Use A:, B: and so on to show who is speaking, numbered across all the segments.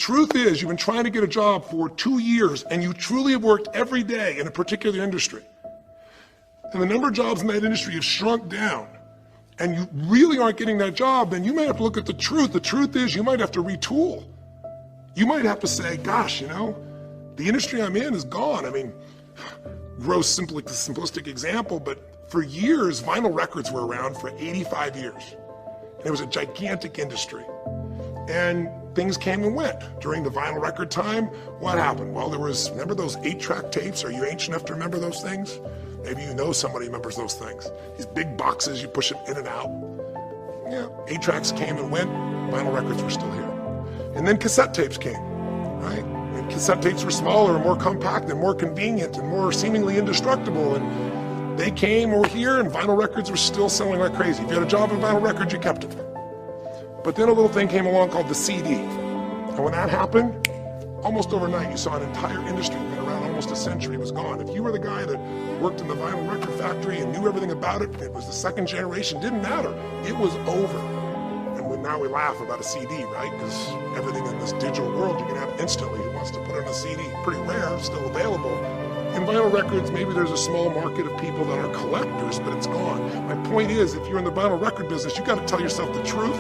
A: truth is you've been trying to get a job for 2 years and you truly have worked every day in a particular industry, and the number of jobs in that industry have shrunk down, and you really aren't getting that job, then you might have to look at the truth. The truth is you might have to retool. You might have to say, gosh, the industry I'm in is gone. I mean, gross, simplistic example, but for years, vinyl records were around for 85 years. And it was a gigantic industry. And things came and went. During the vinyl record time, what happened? Well, remember those 8-track tapes? Are you ancient enough to remember those things? Maybe you know somebody who remembers those things. These big boxes, you push it in and out. Yeah, 8-tracks came and went, vinyl records were still here. And then cassette tapes came, right? And cassette tapes were smaller and more compact and more convenient and more seemingly indestructible. And they came over here, and vinyl records were still selling like crazy. If you had a job in vinyl records, you kept it. But then a little thing came along called the CD. And when that happened, almost overnight, you saw an entire industry that had been around almost a century was gone. If you were the guy that worked in the vinyl record factory and knew everything about it, it was the second generation, didn't matter. It was over. And now we laugh about a CD, right? Because everything in this digital world you can have instantly. Who wants to put on a CD? Pretty rare, still available. In vinyl records, maybe there's a small market of people that are collectors, but it's gone. My point is, if you're in the vinyl record business, you got to tell yourself the truth.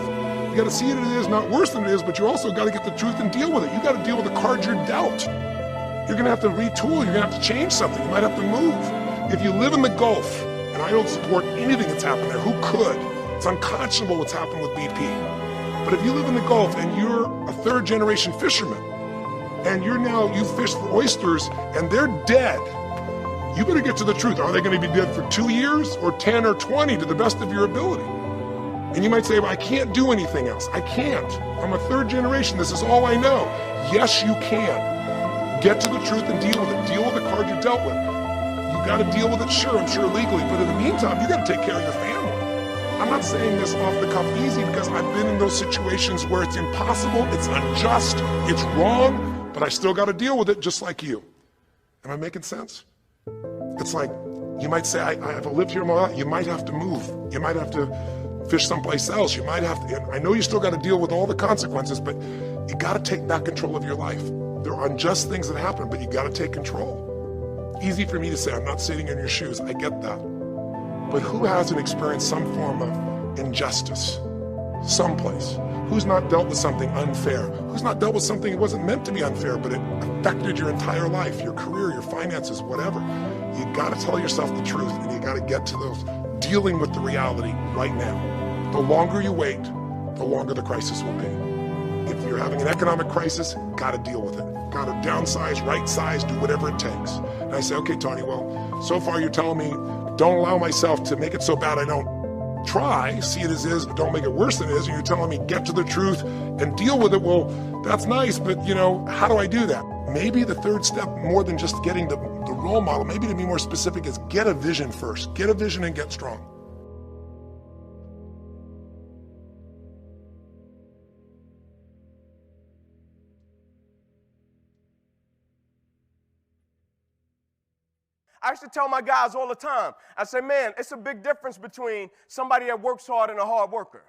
A: You got to see it as not worse than it is, but you also got to get the truth and deal with it. You got to deal with the cards you're dealt. You're going to have to retool. You're going to have to change something. You might have to move. If you live in the Gulf, and I don't support anything that's happened there, who could? It's unconscionable what's happened with BP. But if you live in the Gulf and you're a third-generation fisherman, and you fish for oysters, and they're dead, you better get to the truth. Are they going to be dead for 2 years or 10 or 20 to the best of your ability? And you might say, well, I can't do anything else. I can't. I'm a third generation. This is all I know. Yes, you can. Get to the truth and deal with it. Deal with the card you dealt with. You got to deal with it, sure, I'm sure legally, but in the meantime, you got to take care of your family. I'm not saying this off the cuff easy because I've been in those situations where it's impossible, it's unjust, it's wrong, but I still got to deal with it just like you. Am I making sense? It's like, you might say, I've lived here my life. You might have to move. You might have to fish someplace else. You might have to, I know you still got to deal with all the consequences, but you got to take back control of your life. There are unjust things that happen, but you got to take control. Easy for me to say, I'm not sitting in your shoes. I get that. But who hasn't experienced some form of injustice someplace? Who's not dealt with something unfair? Who's not dealt with something that wasn't meant to be unfair, but it affected your entire life, your career, your finances, whatever? You got to tell yourself the truth, and you got to get to those dealing with the reality right now. The longer you wait, the longer the crisis will be. If you're having an economic crisis, got to deal with it. Got to downsize, right size, do whatever it takes. And I say, okay, Tony, well, so far you're telling me don't allow myself to make it so bad I don't try, see it as is, but don't make it worse than it is. And you're telling me get to the truth and deal with it. Well, that's nice, but how do I do that? Maybe the third step, more than just getting the role model, maybe to be more specific, is get a vision first. Get a vision and get strong.
B: I used to tell my guys all the time, I say, man, it's a big difference between somebody that works hard and a hard worker.